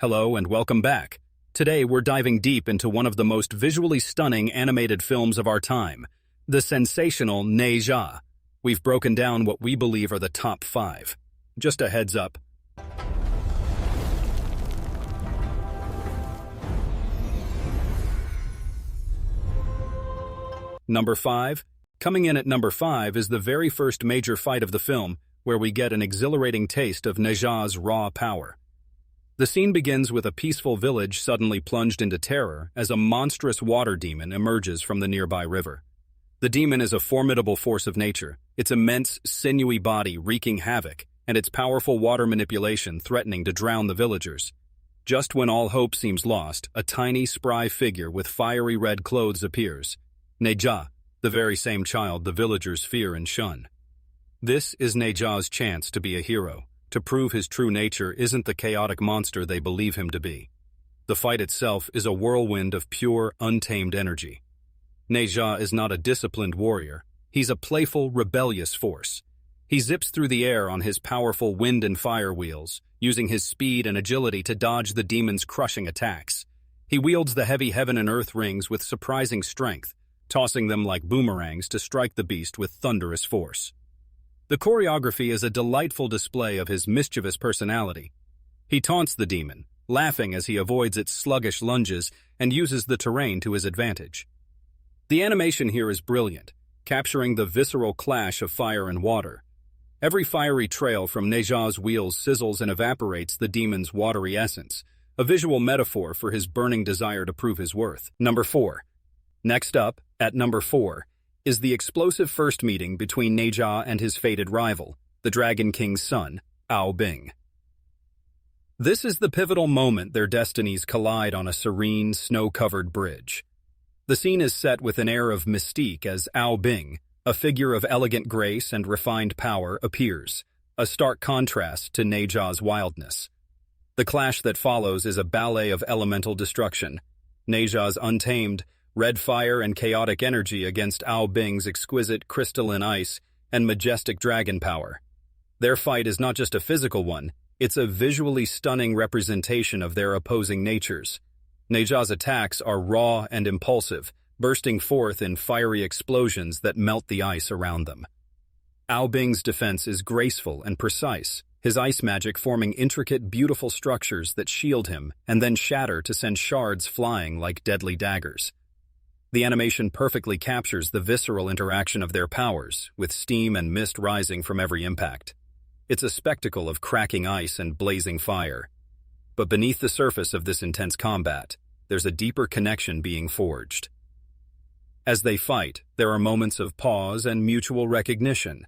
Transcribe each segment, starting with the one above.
Hello and welcome back. Today we're diving deep into one of the most visually stunning animated films of our time, the sensational Ne Zha. We've broken down what we believe are the top 5. Just a heads up. Number 5. Coming in at number 5 is the very first major fight of the film, where we get an exhilarating taste of Ne Zha's raw power. The scene begins with a peaceful village suddenly plunged into terror as a monstrous water demon emerges from the nearby river. The demon is a formidable force of nature, its immense, sinewy body wreaking havoc, and its powerful water manipulation threatening to drown the villagers. Just when all hope seems lost, a tiny, spry figure with fiery red clothes appears. Ne Zha, the very same child the villagers fear and shun. This is Ne Zha's chance to be a hero, to prove his true nature isn't the chaotic monster they believe him to be. The fight itself is a whirlwind of pure, untamed energy. Ne Zha is not a disciplined warrior. He's a playful, rebellious force. He zips through the air on his powerful wind and fire wheels, using his speed and agility to dodge the demon's crushing attacks. He wields the heavy heaven and earth rings with surprising strength, tossing them like boomerangs to strike the beast with thunderous force. The choreography is a delightful display of his mischievous personality. He taunts the demon, laughing as he avoids its sluggish lunges and uses the terrain to his advantage. The animation here is brilliant, capturing the visceral clash of fire and water. Every fiery trail from Ne Zha's wheels sizzles and evaporates the demon's watery essence, a visual metaphor for his burning desire to prove his worth. Number 4. Next up, at number 4, is the explosive first meeting between Ne Zha and his fated rival, the Dragon King's son, Ao Bing. This is the pivotal moment their destinies collide on a serene, snow-covered bridge. The scene is set with an air of mystique as Ao Bing, a figure of elegant grace and refined power, appears, a stark contrast to Ne Zha's wildness. The clash that follows is a ballet of elemental destruction. Ne Zha's untamed, red fire and chaotic energy against Ao Bing's exquisite crystalline ice and majestic dragon power. Their fight is not just a physical one, it's a visually stunning representation of their opposing natures. Ne Zha's attacks are raw and impulsive, bursting forth in fiery explosions that melt the ice around them. Ao Bing's defense is graceful and precise, his ice magic forming intricate, beautiful structures that shield him and then shatter to send shards flying like deadly daggers. The animation perfectly captures the visceral interaction of their powers, with steam and mist rising from every impact. It's a spectacle of cracking ice and blazing fire. But beneath the surface of this intense combat, there's a deeper connection being forged. As they fight, there are moments of pause and mutual recognition.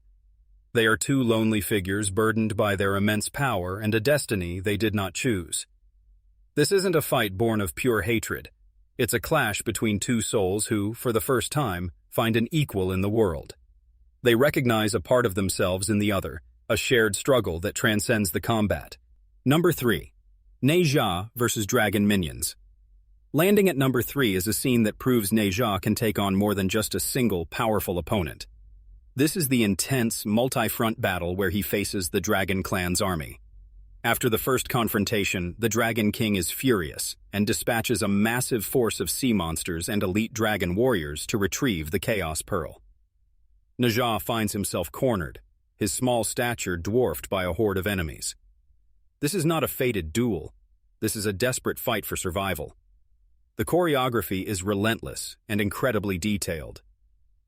They are two lonely figures burdened by their immense power and a destiny they did not choose. This isn't a fight born of pure hatred. It's a clash between two souls who, for the first time, find an equal in the world. They recognize a part of themselves in the other, a shared struggle that transcends the combat. Number 3. Ne Zha vs. Dragon Minions. Landing at number 3 is a scene that proves Ne Zha can take on more than just a single, powerful opponent. This is the intense, multi-front battle where he faces the Dragon Clan's army. After the first confrontation, the Dragon King is furious and dispatches a massive force of sea monsters and elite dragon warriors to retrieve the Chaos Pearl. Ne Zha finds himself cornered, his small stature dwarfed by a horde of enemies. This is not a fated duel. This is a desperate fight for survival. The choreography is relentless and incredibly detailed.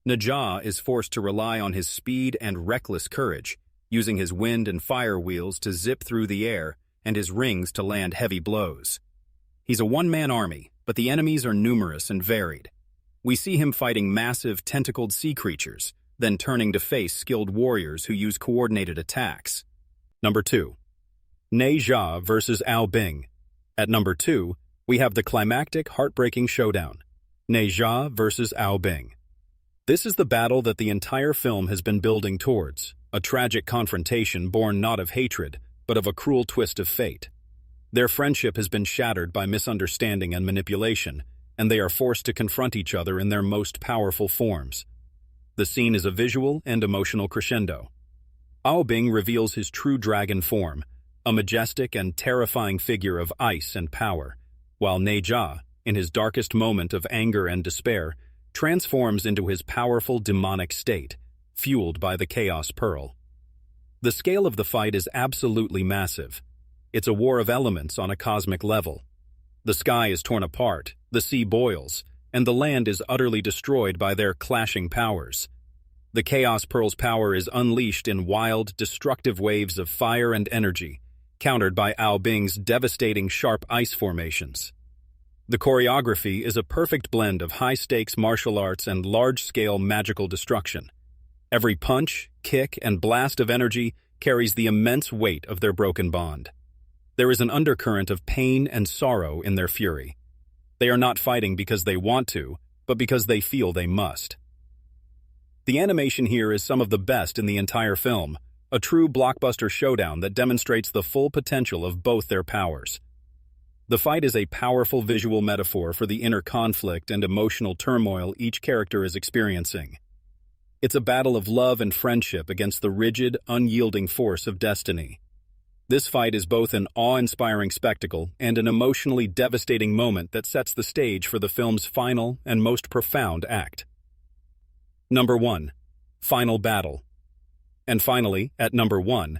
Ne Zha is forced to rely on his speed and reckless courage, using his wind and fire wheels to zip through the air and his rings to land heavy blows. He's a one-man army, but the enemies are numerous and varied. We see him fighting massive, tentacled sea creatures, then turning to face skilled warriors who use coordinated attacks. Number 2. Ne Zha vs. Ao Bing. At number 2, we have the climactic, heartbreaking showdown. Ne Zha vs. Ao Bing. This is the battle that the entire film has been building towards, a tragic confrontation born not of hatred, but of a cruel twist of fate. Their friendship has been shattered by misunderstanding and manipulation, and they are forced to confront each other in their most powerful forms. The scene is a visual and emotional crescendo. Ao Bing reveals his true dragon form, a majestic and terrifying figure of ice and power, while Ne Zha, in his darkest moment of anger and despair, transforms into his powerful demonic state, fueled by the Chaos Pearl. The scale of the fight is absolutely massive. It's a war of elements on a cosmic level. The sky is torn apart, the sea boils, and the land is utterly destroyed by their clashing powers. The Chaos Pearl's power is unleashed in wild, destructive waves of fire and energy, countered by Ao Bing's devastating sharp ice formations. The choreography is a perfect blend of high-stakes martial arts and large-scale magical destruction. Every punch, kick, and blast of energy carries the immense weight of their broken bond. There is an undercurrent of pain and sorrow in their fury. They are not fighting because they want to, but because they feel they must. The animation here is some of the best in the entire film, a true blockbuster showdown that demonstrates the full potential of both their powers. The fight is a powerful visual metaphor for the inner conflict and emotional turmoil each character is experiencing. It's a battle of love and friendship against the rigid, unyielding force of destiny. This fight is both an awe-inspiring spectacle and an emotionally devastating moment that sets the stage for the film's final and most profound act. Number 1. Final Battle. And finally, at number 1,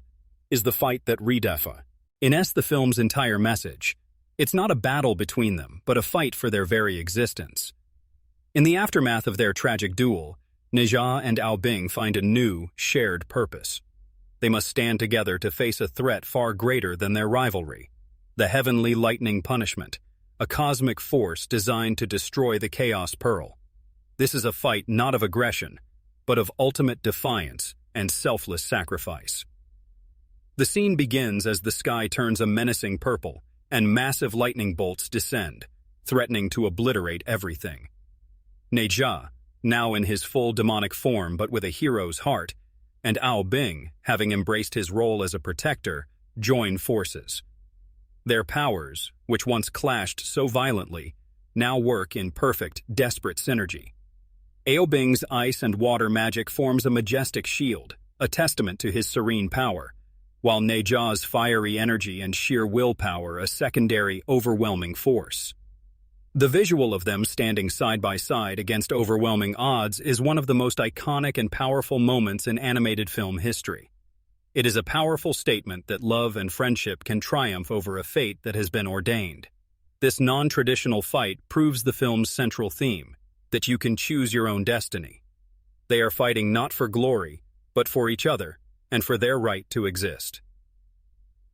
is the fight that redefa. In the film's entire message, it's not a battle between them, but a fight for their very existence. In the aftermath of their tragic duel, Ne Zha and Ao Bing find a new, shared purpose. They must stand together to face a threat far greater than their rivalry, the Heavenly Lightning Punishment, a cosmic force designed to destroy the Chaos Pearl. This is a fight not of aggression, but of ultimate defiance and selfless sacrifice. The scene begins as the sky turns a menacing purple, and massive lightning bolts descend, threatening to obliterate everything. Ne Zha, now in his full demonic form but with a hero's heart, and Ao Bing, having embraced his role as a protector, join forces. Their powers, which once clashed so violently, now work in perfect, desperate synergy. Ao Bing's ice and water magic forms a majestic shield, a testament to his serene power, while Ne Zha's fiery energy and sheer willpower a secondary, overwhelming force. The visual of them standing side by side against overwhelming odds is one of the most iconic and powerful moments in animated film history. It is a powerful statement that love and friendship can triumph over a fate that has been ordained. This non-traditional fight proves the film's central theme, that you can choose your own destiny. They are fighting not for glory, but for each other, and for their right to exist.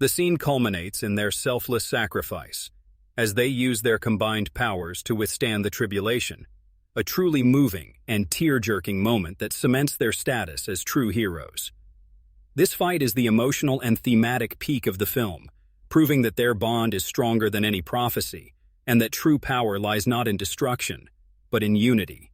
The scene culminates in their selfless sacrifice, as they use their combined powers to withstand the tribulation, a truly moving and tear-jerking moment that cements their status as true heroes. This fight is the emotional and thematic peak of the film, proving that their bond is stronger than any prophecy, and that true power lies not in destruction, but in unity.